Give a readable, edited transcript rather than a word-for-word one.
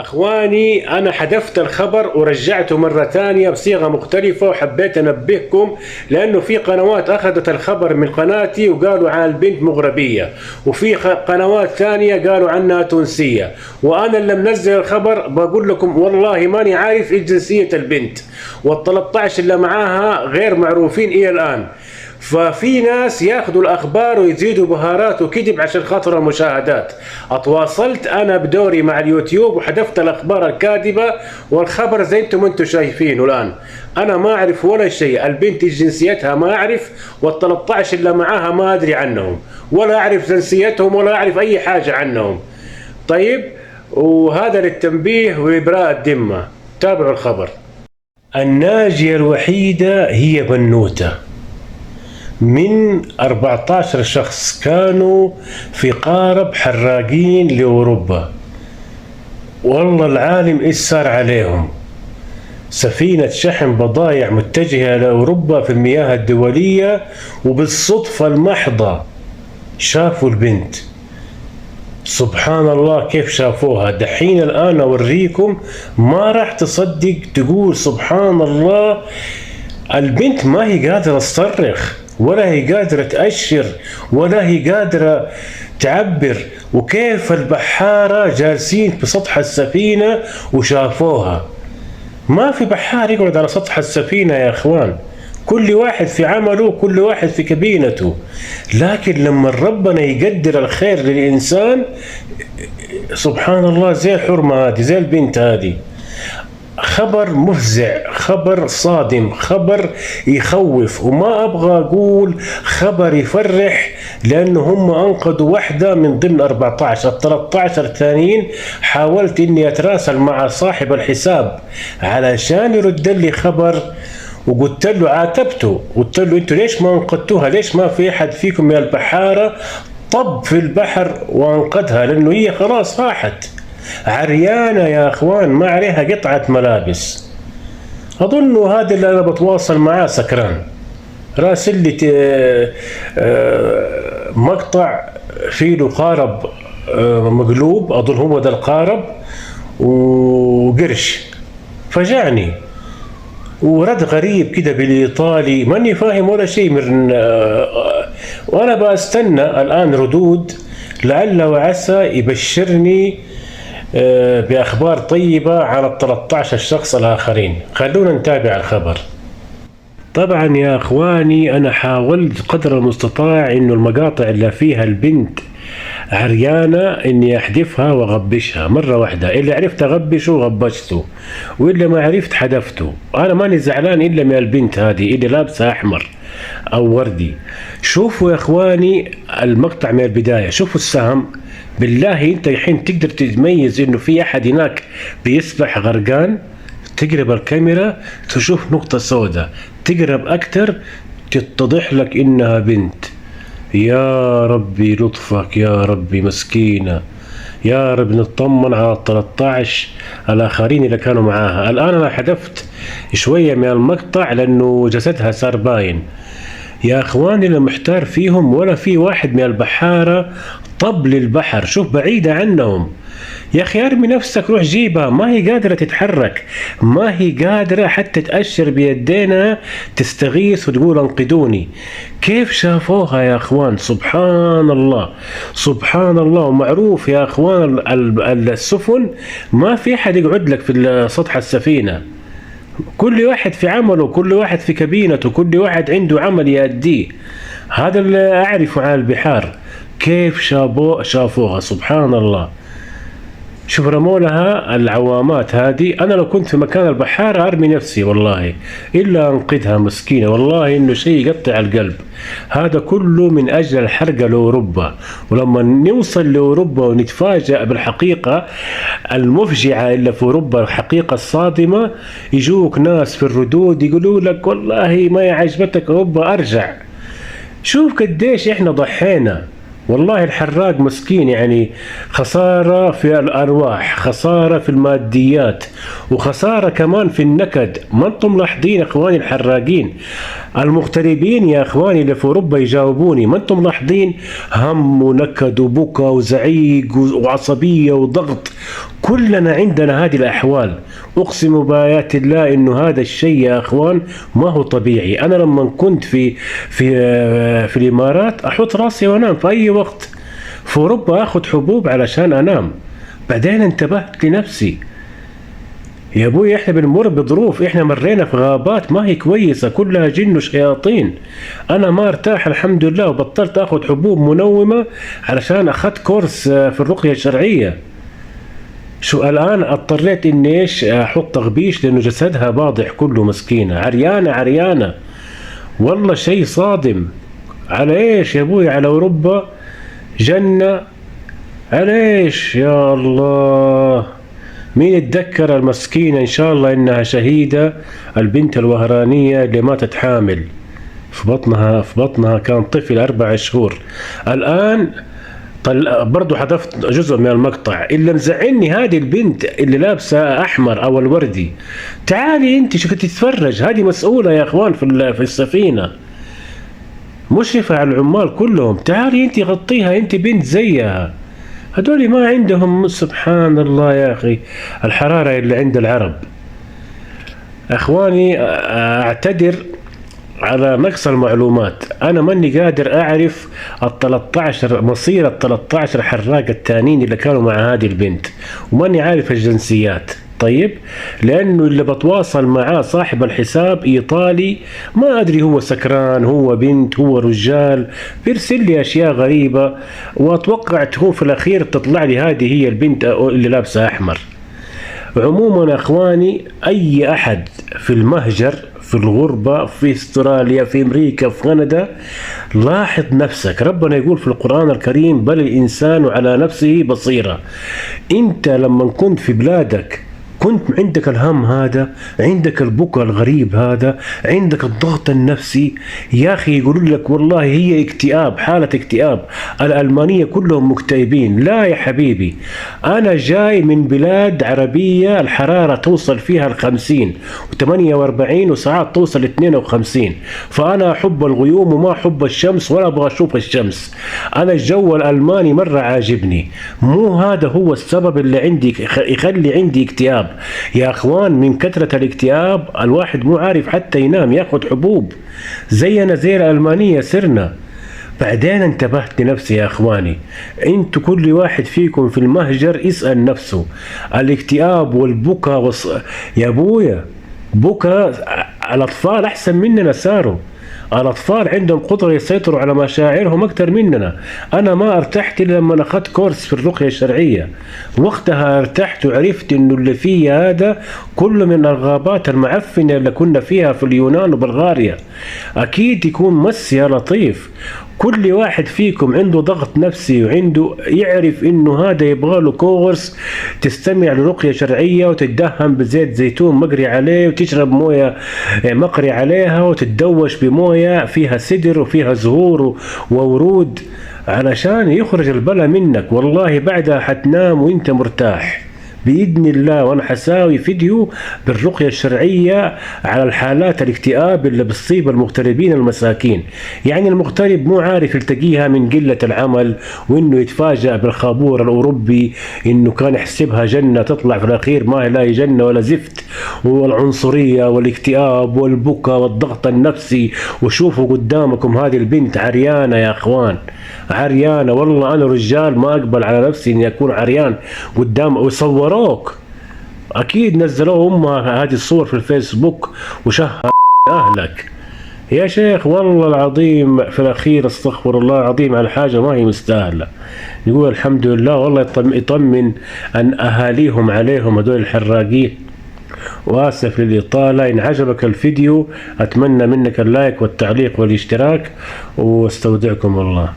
أخواني، أنا حذفت الخبر ورجعته مرة ثانية بصيغة مختلفة، وحبيت أنبهكم لأنه في قنوات أخذت الخبر من قناتي وقالوا عن البنت مغربية، وفي قنوات ثانية قالوا عنها تونسية، وأنا اللي منزل الخبر بقول لكم والله ماني عارف إيش جنسية البنت، وال13 اللي معاها غير معروفين إلى الآن. ففي ناس ياخذوا الاخبار ويزيدوا بهارات وكذب عشان خاطر المشاهدات. اتواصلت انا بدوري مع اليوتيوب وحذفت الاخبار الكاذبه، والخبر زي انتم شايفينه الان. انا ما اعرف ولا شيء، البنت جنسيتها ما اعرف، وال13 اللي معاها ما ادري عنهم، ولا اعرف جنسيتهم ولا اعرف اي حاجه عنهم. طيب، وهذا للتنبيه وابراء الذمه. تابعوا الخبر. الناجيه الوحيده هي بنوته من 14 شخص كانوا في قارب حراقين لأوروبا. والله العالم إيش صار عليهم. سفينة شحن بضائع متجهة لأوروبا في المياه الدولية، وبالصدفة المحضة شافوا البنت. سبحان الله كيف شافوها. دحين الآن أوريكم، ما راح تصدق، تقول سبحان الله. البنت ما هي قادرة تصرخ، ولا هي قادرة تأشر، ولا هي قادرة تعبر. وكيف البحارة جالسين بسطح السفينة وشافوها. ما في بحار يقعد على سطح السفينة يا اخوان، كل واحد في عمله، كل واحد في كبينته. لكن لما ربنا يقدر الخير للإنسان، سبحان الله، زي الحرمة هذه، زي البنت هذه. خبر مفزع، خبر صادم، خبر يخوف. وما أبغى أقول خبر يفرح، لأنه هم أنقذوا واحدة من ضمن 14. 13 ثانيين حاولت إني أتراسل مع صاحب الحساب علشان يرد لي خبر، وقلت له، عاتبته، قلت له أنتوا ليش ما أنقذتوها؟ ليش ما في أحد فيكم من البحارة طب في البحر وأنقذها؟ لأنه هي خلاص راحت عريانة يا اخوان، ما عليها قطعة ملابس. اظن هذا اللي انا بتواصل معاه سكران، راسل لي مقطع فيه له قارب مقلوب، اظن هو ده القارب، وقرش. فجعني ورد غريب كده بالايطالي، ماني فاهم ولا شيء من وانا بستنى الان ردود، لعل وعسى يبشرني بأخبار طيبة على 13 شخص الآخرين. خلونا نتابع الخبر. طبعا يا أخواني، أنا حاولت قدر المستطاع إنه المقاطع اللي فيها البنت عريانة إني أحذفها وأغبشها مرة واحدة. اللي عرفت أغبشه غبشته، واللي ما عرفت حذفته. أنا ماني زعلان إلا من البنت هذه اللي لابسة أحمر أو وردي. شوفوا يا إخواني المقطع من البداية، شوفوا السهم. بالله انت الحين تقدر تميز انه في احد هناك بيسبح غرقان؟ تقرب الكاميرا تشوف نقطة سوداء، تقرب اكتر تتضح لك انها بنت. يا ربي لطفك يا ربي، مسكينة يا رب. نطمن على 13 الاخرين اللي كانوا معاها. الان انا حذفت شوية من المقطع لانه جسدها صار باين. يا اخواني انا محتار فيهم، ولا في واحد من البحارة طب للبحر. شوف بعيدة عنهم يا اخي، ارمي نفسك، روح جيبها. ما هي قادرة تتحرك، ما هي قادرة حتى تأشر بيدينها تستغيث وتقول انقذوني. كيف شافوها يا اخوان؟ سبحان الله سبحان الله. ومعروف يا اخوان السفن ما في احد يقعد لك في سطح السفينة، كل واحد في عمله، كل واحد في كبينته، كل واحد عنده عمل يأديه. هذا اللي أعرفه عن البحار. كيف شافوها؟ سبحان الله. شوف رموا لها العوامات هذه. أنا لو كنت في مكان البحارة أرمي نفسي والله، إلا أنقذها مسكينة. والله إنه شيء يقطع القلب. هذا كله من أجل الحرقة لأوروبا. ولما نوصل لأوروبا ونتفاجأ بالحقيقة المفجعة اللي في أوروبا، الحقيقة الصادمة، يجوك ناس في الردود يقولوا لك والله ما عجبتك أوروبا أرجع. شوف قديش إحنا ضحينا. والله الحراق مسكين، يعني خسارة في الأرواح، خسارة في الماديات، وخسارة كمان في النكد. ما انتم ملاحظين اخواني الحراقين المغتربين يا اخواني اللي في اوروبا يجاوبوني؟ ما انتم ملاحظين هم ونكد وبكى وزعيق وعصبية وضغط؟ كلنا عندنا هذه الأحوال. أقسم بآيات الله إنه هذا الشيء يا أخوان ما هو طبيعي. أنا لما كنت في الإمارات أحط راسي وأنام في أي وقت، في أوروبا أخذ حبوب علشان أنام. بعدين انتبهت لنفسي، يا ابوي احنا بنمر بظروف، احنا مرينا في غابات ما هي كويسة كلها جن وشياطين. انا ما ارتاح الحمد لله، وبطلت اخذ حبوب منومة علشان اخذت كورس في الرقية الشرعية. شو الان اضطريت اني ايش احط تغبيش، لانه جسدها باضح كله مسكينة، عريانة عريانة والله شيء صادم. على ايش يا ابوي؟ على اوروبا جنة، على ايش يا الله؟ مين يتذكر المسكينة إن شاء الله إنها شهيدة، البنت الوهرانية اللي ماتت حامل في بطنها كان طفل 4 شهور. الآن برضو حذفت جزء من المقطع. اللي مزعلني هذه البنت اللي لابسة أحمر أو الوردي. تعالي أنت شو تتفرج، هذه مسؤولة يا أخوان في السفينة، مشرفة على العمال كلهم. تعالي أنت غطيها، أنت بنت زيها. هذول ما عندهم سبحان الله يا أخي الحرارة اللي عند العرب. أخواني أعتذر على نقص المعلومات، أنا ماني قادر أعرف مصير ال 13 حراق التانيين اللي كانوا مع هذه البنت، وماني عارف الجنسيات. طيب، لأنه اللي بتواصل معاه صاحب الحساب إيطالي، ما أدري هو سكران، هو بنت، هو رجال، بيرسل لي أشياء غريبة، وأتوقعت هو في الأخير تطلع لي هذه هي البنت اللي لابسة أحمر. عموما أخواني، أي أحد في المهجر، في الغربة، في استراليا، في أمريكا، في كندا، لاحظ نفسك. ربنا يقول في القرآن الكريم: بل الإنسان على نفسه بصيرة. أنت لما كنت في بلادك كنت عندك الهم هذا، عندك البكاء الغريب هذا، عندك الضغط النفسي. يا أخي يقولوا لك والله هي اكتئاب، حالة اكتئاب، الألمانية كلهم مكتئبين. لا يا حبيبي، أنا جاي من بلاد عربية الحرارة توصل فيها 50 و48 وساعات توصل 52، فأنا أحب الغيوم وما أحب الشمس ولا أبغى أشوف الشمس. أنا الجو الألماني مرة عاجبني، مو هذا هو السبب اللي عندي يخلي عندي اكتئاب. يا اخوان من كثرة الاكتئاب الواحد مو عارف حتى ينام، ياخذ حبوب زينا زي الألمانية سرنا. بعدين انتبهت لنفسي يا اخواني، انتوا كل واحد فيكم في المهجر يسأل نفسه الاكتئاب والبكاء يا ابويا بكاء. الاطفال احسن مننا صاروا، الأطفال عندهم قدرة يسيطروا على مشاعرهم أكثر مننا. أنا ما ارتحت إلا لما أخذت كورس في الرقية الشرعية، وقتها ارتحت وعرفت إنه اللي فيه هذا كله من الغابات المعفنة اللي كنا فيها في اليونان وبلغاريا. أكيد يكون مس يا لطيف. كل واحد فيكم عنده ضغط نفسي وعنده يعرف انه هذا يبغى له كورس، تستمع لرقية شرعية وتدهن بزيت زيتون مقري عليه وتشرب موية مقري عليها وتتدوش بموية فيها سدر وفيها زهور وورود علشان يخرج البلا منك. والله بعدها حتنام وانت مرتاح بإذن الله. وأنا حساوي فيديو بالرقية الشرعية على الحالات الاكتئاب اللي بتصيب المغتربين المساكين. يعني المغترب مو عارف يلتقيها من قلة العمل، وإنه يتفاجأ بالخابور الأوروبي إنه كان يحسبها جنة تطلع في الأخير ما هي جنة ولا زفت. والعنصرية والاكتئاب والبكاء والضغط النفسي. وشوفوا قدامكم هذه البنت عريانة يا أخوان، عريانة. والله أنا رجال ما أقبل على نفسي إني أكون عريان قدام. وصوروك أكيد، نزلوا أمها هذه الصور في الفيسبوك وشهر أهلك يا شيخ. والله العظيم في الأخير استغفر الله العظيم على حاجة ما هي مستاهلة. يقول الحمد لله والله يطمن أن أهاليهم عليهم هذول الحراقين. وآسف للإطالة. إن عجبك الفيديو أتمنى منك اللايك والتعليق والاشتراك، واستودعكم الله.